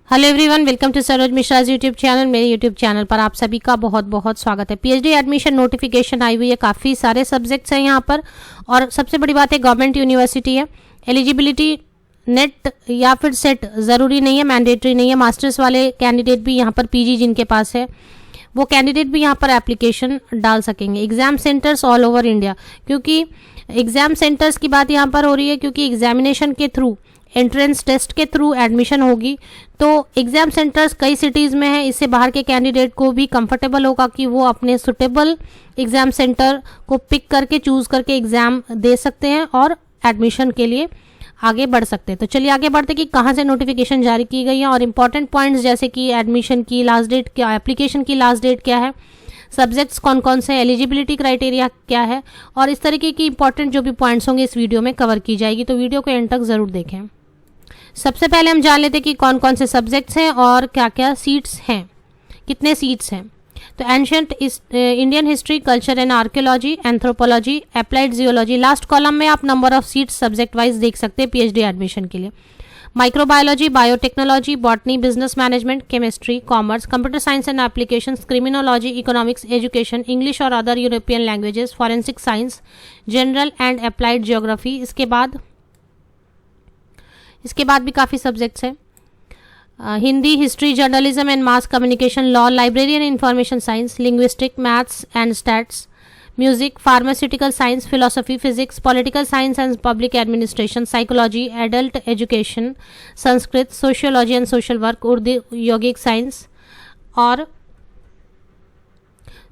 Hello everyone, welcome to Saroj Mishra's YouTube channel. मेरे YouTube channel पर आप सभी का बहुत बहुत स्वागत है। पीएचडी एडमिशन नोटिफिकेशन आई हुई है, काफ़ी सारे सब्जेक्ट्स हैं यहाँ पर और सबसे बड़ी बात है गवर्नमेंट यूनिवर्सिटी है। एलिजिबिलिटी नेट या फिर सेट ज़रूरी नहीं है, मैंडेटरी नहीं है। मास्टर्स वाले कैंडिडेट भी यहाँ पर पीजी जिनके पास है वो कैंडिडेट भी यहाँ पर एप्लीकेशन डाल सकेंगे। Exam centres all over India, क्योंकि एग्जाम सेंटर्स की बात यहाँ पर हो रही है क्योंकि एग्जामिनेशन के थ्रू, एंट्रेंस टेस्ट के थ्रू एडमिशन होगी। तो एग्जाम सेंटर्स कई सिटीज़ में है, इससे बाहर के कैंडिडेट को भी कंफर्टेबल होगा कि वो अपने सुटेबल एग्जाम सेंटर को पिक करके चूज करके एग्जाम दे सकते हैं और एडमिशन के लिए आगे बढ़ सकते हैं। तो चलिए आगे बढ़ते कि कहाँ से नोटिफिकेशन जारी की गई है और इम्पॉर्टेंट पॉइंट्स जैसे कि एडमिशन की लास्ट डेट क्या, एप्लीकेशन की लास्ट डेट क्या है, सब्जेक्ट्स कौन कौन से, एलिजिबिलिटी क्राइटेरिया क्या है और इस तरीके की इंपॉर्टेंट जो भी पॉइंट्स होंगे इस वीडियो में कवर की जाएगी। तो वीडियो को एंड तक ज़रूर देखें। सबसे पहले हम जान लेते हैं कि कौन कौन से सब्जेक्ट्स हैं और क्या क्या सीट्स हैं, कितने सीट्स हैं। तो ancient Indian history, culture and archaeology, anthropology, applied geology. Last column में आप number of seats subject wise देख सकते हैं पीएचडी एडमिशन के लिए। Microbiology, biotechnology, botany, business management, chemistry, commerce, computer science and applications, criminology, economics, education, English और other European languages, forensic science, general and applied geography. इसके बाद भी काफ़ी सब्जेक्ट्स हैं। Hindi, history, journalism and mass communication, law, library and information science, linguistic, maths and stats, music, pharmaceutical science, philosophy, physics, political science and public administration, psychology, adult education, Sanskrit, sociology and social work, Urdu, यौगिक science और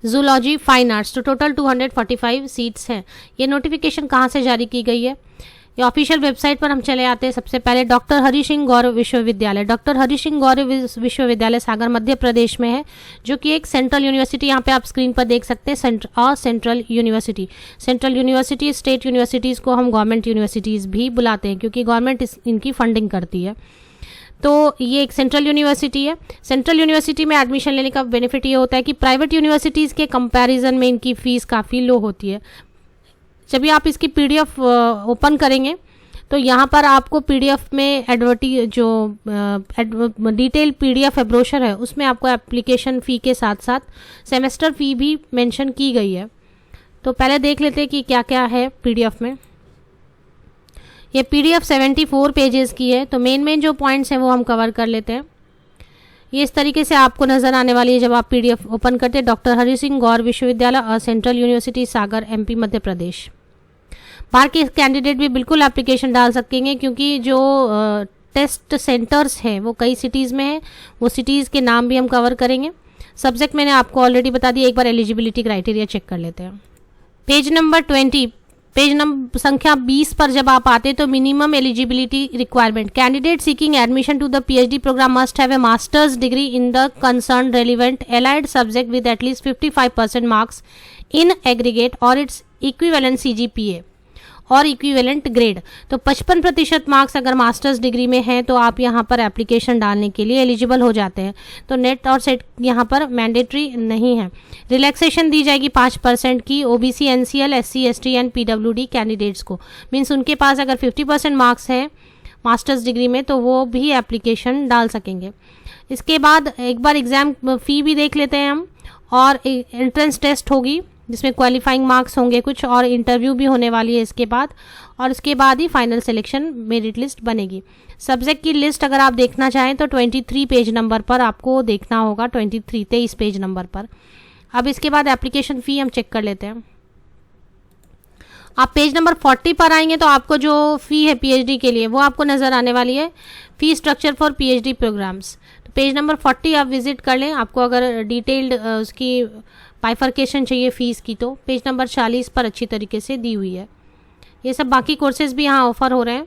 zoology, fine arts. तो total 245 seats हैं। ये notification कहाँ से जारी की गई है? ये ऑफिशियल वेबसाइट पर हम चले आते हैं। सबसे पहले डॉक्टर हरि सिंह गौरव विश्वविद्यालय, डॉक्टर हरि सिंह गौरव विश्वविद्यालय सागर मध्य प्रदेश में है, जो कि एक सेंट्रल यूनिवर्सिटी, यहाँ पे आप स्क्रीन पर देख सकते हैं, central university. Central university, state universities को हम गवर्नमेंट यूनिवर्सिटीज़ भी बुलाते हैं क्योंकि गवर्नमेंट इनकी फंडिंग करती है। तो ये एक सेंट्रल यूनिवर्सिटी है। सेंट्रल यूनिवर्सिटी में एडमिशन लेने का बेनिफिट ये होता है कि प्राइवेट यूनिवर्सिटीज़ के कंपैरिजन में इनकी फ़ीस काफ़ी लो होती है। जब भी आप इसकी पीडीएफ ओपन करेंगे तो यहाँ पर आपको पीडीएफ में डिटेल पीडीएफ है, ब्रोशर है, उसमें आपको एप्लीकेशन फ़ी के साथ साथ सेमेस्टर फ़ी भी मेंशन की गई है। तो पहले देख लेते हैं कि क्या क्या है पीडीएफ में। ये पीडीएफ 74 पेजेस की है। तो मेन जो पॉइंट्स हैं वो हम कवर कर लेते हैं। ये इस तरीके से आपको नज़र आने वाली है जब आप पीडीएफ ओपन करते हैं। डॉक्टर हरि सिंह गौर विश्वविद्यालय, सेंट्रल यूनिवर्सिटी, सागर, एमपी, मध्य प्रदेश। बाहर के कैंडिडेट भी बिल्कुल एप्लीकेशन डाल सकेंगे क्योंकि जो टेस्ट सेंटर्स हैं वो कई सिटीज़ में हैं, वो सिटीज़ के नाम भी हम कवर करेंगे। सब्जेक्ट मैंने आपको ऑलरेडी बता दिया, एक बार एलिजिबिलिटी क्राइटेरिया चेक कर लेते हैं। पेज नंबर 20, पेज नंबर संख्या 20 पर जब आप आते हैं तो minimum eligibility requirement, candidate seeking admission to the PhD programme must have a master's degree in the concern relevant allied subject with at least 55% marks in aggregate और इट्स इक्विवेलेंट सीजीपीए और equivalent grade. तो 55% marks अगर masters degree में है तो आप यहाँ पर एप्लीकेशन डालने के लिए एलिजिबल हो जाते हैं। तो नेट और सेट यहाँ पर मैंडेटरी नहीं है। रिलैक्सेशन दी जाएगी 5% की OBC, NCL, SC, ST and PWD candidates को। मीन्स उनके पास अगर 50% मार्क्स हैं मास्टर्स डिग्री में तो वो भी एप्लीकेशन डाल सकेंगे। इसके बाद एक बार एग्ज़ाम फ़ी भी देख लेते हैं हम, और एंट्रेंस टेस्ट होगी जिसमें क्वालिफाइंग मार्क्स होंगे कुछ और इंटरव्यू भी होने वाली है इसके बाद, और इसके बाद ही फाइनल सिलेक्शन मेरिट लिस्ट बनेगी। सब्जेक्ट की लिस्ट अगर आप देखना चाहें तो 23 पेज नंबर पर आपको देखना होगा, 23 पेज नंबर पर। अब इसके बाद एप्लीकेशन फ़ी हम चेक कर लेते हैं। आप पेज नंबर 40 पर आएंगे तो आपको जो फ़ी है पीएचडी के लिए वो आपको नज़र आने वाली है, fee structure for PhD programmes. तो पेज नंबर 40 आप विजिट कर लें। आपको अगर डिटेल्ड उसकी बाइफर्केशन चाहिए फ़ीस की तो पेज नंबर 40 पर अच्छी तरीके से दी हुई है। ये सब बाकी कोर्सेज भी यहाँ ऑफर हो रहे हैं,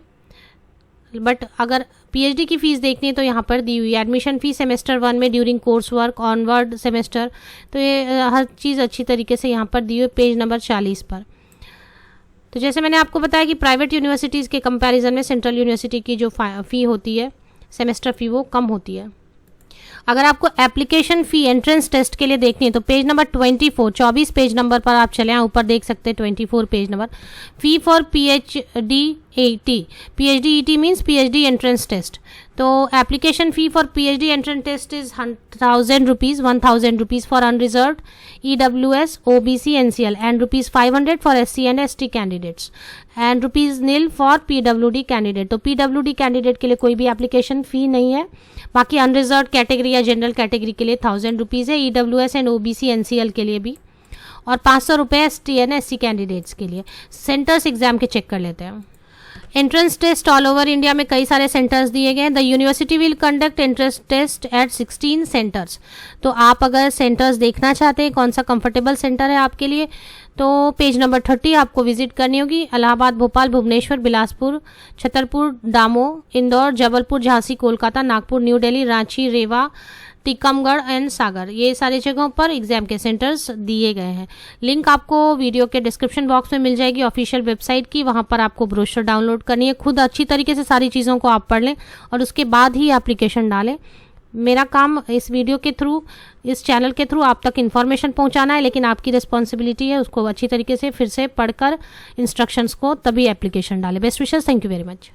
बट अगर पीएचडी की फ़ीस देखनी है तो यहाँ पर दी हुई है। एडमिशन फ़ी सेमेस्टर 1 में during course work onward semester, तो ये हर चीज़ अच्छी तरीके से यहाँ पर दी हुई है पेज नंबर 40 पर। तो जैसे मैंने आपको बताया कि प्राइवेट यूनिवर्सिटीज़ के कंपैरिजन में सेंट्रल यूनिवर्सिटी की जो फ़ी होती है सेमेस्टर फ़ी वो कम होती है। अगर आपको एप्लीकेशन फ़ी एंट्रेंस टेस्ट के लिए देखनी है तो पेज नंबर 24 पेज नंबर पर आप चले, ऊपर देख सकते हैं 24 page number. Fee for PhD ET, PhD ET means PhD entrance test. तो application fee for PhD entrance test is 1000 rupees, 1000 rupees for unreserved EWS OBC NCL and ₹500 for SC and ST candidates and ₹0 for PWD candidate. तो PWD candidate के लिए कोई भी application fee नहीं है। बाकी unreserved category या जनरल कैटेगरी के लिए 1000 रुपीज़ है, EWS एंड OBC NCL के लिए भी, और 500 रुपये ST एंड SC कैंडिडेट्स के लिए। सेंटर्स एग्जाम के चेक कर लेते हैं। Entrance test all over India में कई सारे सेंटर्स दिए गए हैं। The university will conduct entrance test at 16 centres. तो आप अगर सेंटर्स देखना चाहते हैं कौन सा कंफर्टेबल सेंटर है आपके लिए, तो पेज नंबर 30 आपको विजिट करनी होगी। इलाहाबाद, भोपाल, भुवनेश्वर, बिलासपुर, छतरपुर, दामोह, इंदौर, जबलपुर, झांसी, कोलकाता, नागपुर, न्यू दिल्ली, रांची, रेवा, टीकमगढ़ एंड सागर, ये सारी जगहों पर एग्जाम के सेंटर्स दिए गए हैं। लिंक आपको वीडियो के डिस्क्रिप्शन बॉक्स में मिल जाएगी ऑफिशियल वेबसाइट की। वहाँ पर आपको ब्रोशर डाउनलोड करनी है। खुद अच्छी तरीके से सारी चीज़ों को आप पढ़ लें और उसके बाद ही एप्लीकेशन डालें। मेरा काम इस वीडियो के थ्रू, इस चैनल के थ्रू आप तक इन्फॉर्मेशन पहुंचाना है, लेकिन आपकी रिस्पॉन्सिबिलिटी है उसको अच्छी तरीके से फिर से पढ़कर इंस्ट्रक्शंस को तभी एप्लीकेशन डालें। Best wishes, thank you very much.